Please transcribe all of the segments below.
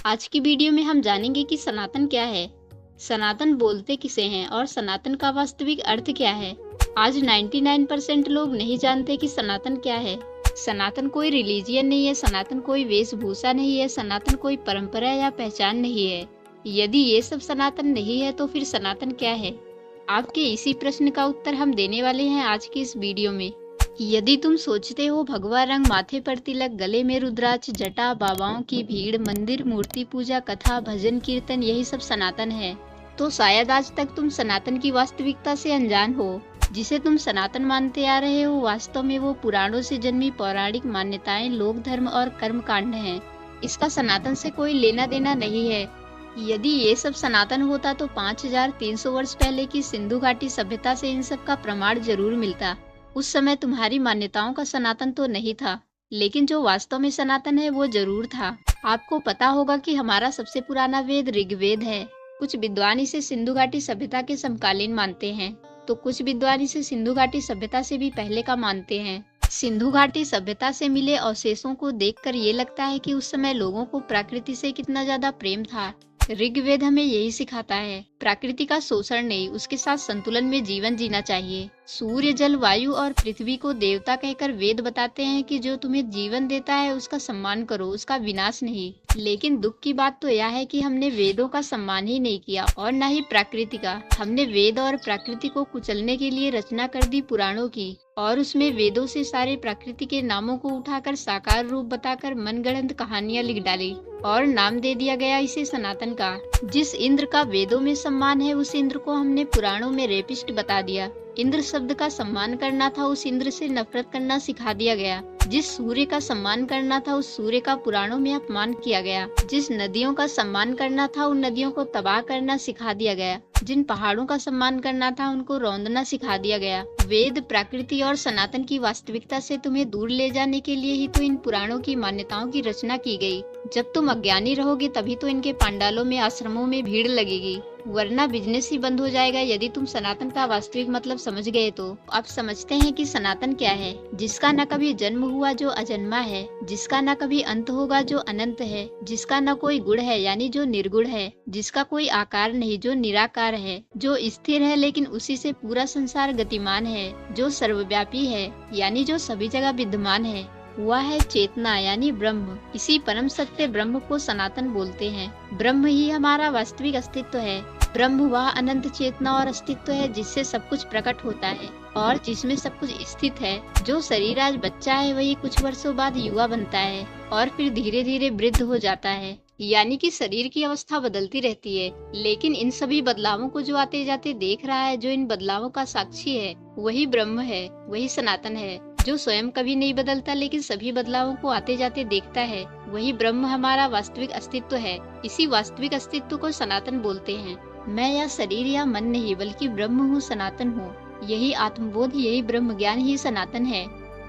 आज की वीडियो में हम जानेंगे कि सनातन क्या है, सनातन बोलते किसे हैं और सनातन का वास्तविक अर्थ क्या है। आज 99% लोग नहीं जानते कि सनातन क्या है। सनातन कोई रिलीजियन नहीं है, सनातन कोई वेशभूषा नहीं है, सनातन कोई परंपरा या पहचान नहीं है। यदि ये सब सनातन नहीं है तो फिर सनातन क्या है? आपके इसी प्रश्न का उत्तर हम देने वाले हैं आज की इस वीडियो में। यदि तुम सोचते हो भगवा रंग, माथे पर तिलक, गले में रुद्राक्ष, जटा, बाबाओं की भीड़, मंदिर, मूर्ति पूजा, कथा, भजन, कीर्तन यही सब सनातन है, तो शायद आज तक तुम सनातन की वास्तविकता से अनजान हो। जिसे तुम सनातन मानते आ रहे हो वास्तव में वो पुराणों से जन्मी पौराणिक मान्यताएं, लोक धर्म और कर्म कांड हैं। इसका सनातन से कोई लेना देना नहीं है। यदि ये सब सनातन होता तो 5300 वर्ष पहले की सिंधु घाटी सभ्यता से इन सब का प्रमाण जरूर मिलता। उस समय तुम्हारी मान्यताओं का सनातन तो नहीं था, लेकिन जो वास्तव में सनातन है वो जरूर था। आपको पता होगा कि हमारा सबसे पुराना वेद ऋग्वेद है। कुछ विद्वान इसे सिंधु घाटी सभ्यता के समकालीन मानते हैं, तो कुछ विद्वान इसे सिंधु घाटी सभ्यता से भी पहले का मानते हैं। सिंधु घाटी सभ्यता से मिले अवशेषों को देखकर ये लगता है कि उस समय लोगों को प्रकृति से कितना ज्यादा प्रेम था। ऋग्वेद हमें यही सिखाता है, प्रकृति का शोषण नहीं, उसके साथ संतुलन में जीवन जीना चाहिए। सूर्य, जल, वायु और पृथ्वी को देवता कहकर वेद बताते हैं कि जो तुम्हें जीवन देता है उसका सम्मान करो, उसका विनाश नहीं। लेकिन दुख की बात तो यह है कि हमने वेदों का सम्मान ही नहीं किया और न ही प्रकृति का। हमने वेद और प्रकृति को कुचलने के लिए रचना कर दी पुराणों की, और उसमें वेदों से सारे प्रकृति के नामों को उठाकर साकार रूप बताकर मनगढ़ंत कहानियां लिख डाली और नाम दे दिया गया इसे सनातन का। जिस इंद्र का वेदों में सम्मान है उस इंद्र को हमने पुराणों में रेपिस्ट बता दिया। इंद्र शब्द का सम्मान करना था, उस इंद्र से नफरत करना सिखा दिया गया। जिस सूर्य का सम्मान करना था उस सूर्य का पुराणों में अपमान किया गया। जिस नदियों का सम्मान करना था उन नदियों को तबाह करना सिखा दिया गया। जिन पहाड़ों का सम्मान करना था उनको रौंदना सिखा दिया गया। वेद, प्रकृति और सनातन की वास्तविकता से तुम्हें दूर ले जाने के लिए ही तो इन पुराणों की मान्यताओं की रचना की गई। जब तुम अज्ञानी रहोगे तभी तो इनके पांडालों में, आश्रमों में भीड़ लगेगी, वरना बिजनेस ही बंद हो जाएगा। यदि तुम सनातन का वास्तविक मतलब समझ गए तो अब समझते हैं कि सनातन क्या है। जिसका न कभी जन्म हुआ जो अजन्मा है, जिसका न कभी अंत होगा जो अनंत है, जिसका न कोई गुण है यानी जो निर्गुण है, जिसका कोई आकार नहीं जो निराकार है, जो स्थिर है लेकिन उसी से पूरा संसार गतिमान है, जो सर्वव्यापी है यानी जो सभी जगह विद्यमान है, वह है चेतना यानी ब्रह्म। इसी परम सत्य ब्रह्म को सनातन बोलते हैं। ब्रह्म ही हमारा वास्तविक अस्तित्व है। ब्रह्म वह अनंत चेतना और अस्तित्व है जिससे सब कुछ प्रकट होता है और जिसमें सब कुछ स्थित है। जो शरीर आज बच्चा है वही कुछ वर्षों बाद युवा बनता है और फिर धीरे धीरे वृद्ध हो जाता है, यानी कि शरीर की अवस्था बदलती रहती है। लेकिन इन सभी बदलावों को जो आते जाते देख रहा है, जो इन बदलावों का साक्षी है, वही ब्रह्म है, वही सनातन है। जो स्वयं कभी नहीं बदलता लेकिन सभी बदलावों को आते जाते देखता है, वही ब्रह्म हमारा वास्तविक अस्तित्व है। इसी वास्तविक अस्तित्व को सनातन बोलते हैं। मैं या शरीर या मन नहीं बल्कि ब्रह्म हूँ, सनातन हूँ। यही आत्मबोध, यही ब्रह्म ज्ञान ही सनातन है।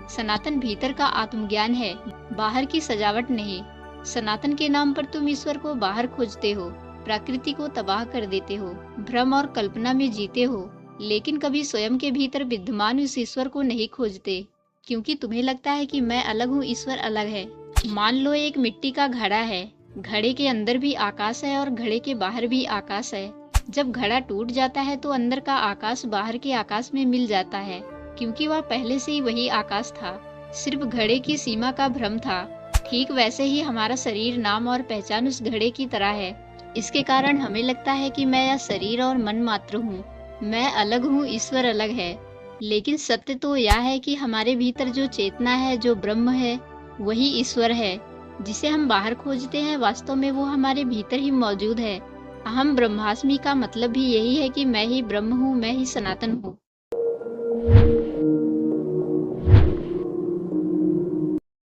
सनातन भीतर का आत्मज्ञान है, बाहर की सजावट नहीं। सनातन के नाम पर तुम ईश्वर को बाहर खोजते हो, प्रकृति को तबाह कर देते हो, भ्रम और कल्पना में जीते हो, लेकिन कभी स्वयं के भीतर विद्यमान उस ईश्वर को नहीं खोजते, क्योंकि तुम्हें लगता है कि मैं अलग हूँ, ईश्वर अलग है। मान लो एक मिट्टी का घड़ा है, घड़े के अंदर भी आकाश है और घड़े के बाहर भी आकाश है। जब घड़ा टूट जाता है तो अंदर का आकाश बाहर के आकाश में मिल जाता है, क्योंकि वह पहले से ही वही आकाश था, सिर्फ घड़े की सीमा का भ्रम था। ठीक वैसे ही हमारा शरीर, नाम और पहचान उस घड़े की तरह है। इसके कारण हमें लगता है कि मैं यह शरीर और मन मात्र हूँ, मैं अलग हूँ, ईश्वर अलग है। लेकिन सत्य तो यह है कि हमारे भीतर जो चेतना है, जो ब्रह्म है, वही ईश्वर है। जिसे हम बाहर खोजते हैं वास्तव में वो हमारे भीतर ही मौजूद है। अहम ब्रह्मास्मि का मतलब भी यही है कि मैं ही ब्रह्म हूँ, मैं ही सनातन हूँ।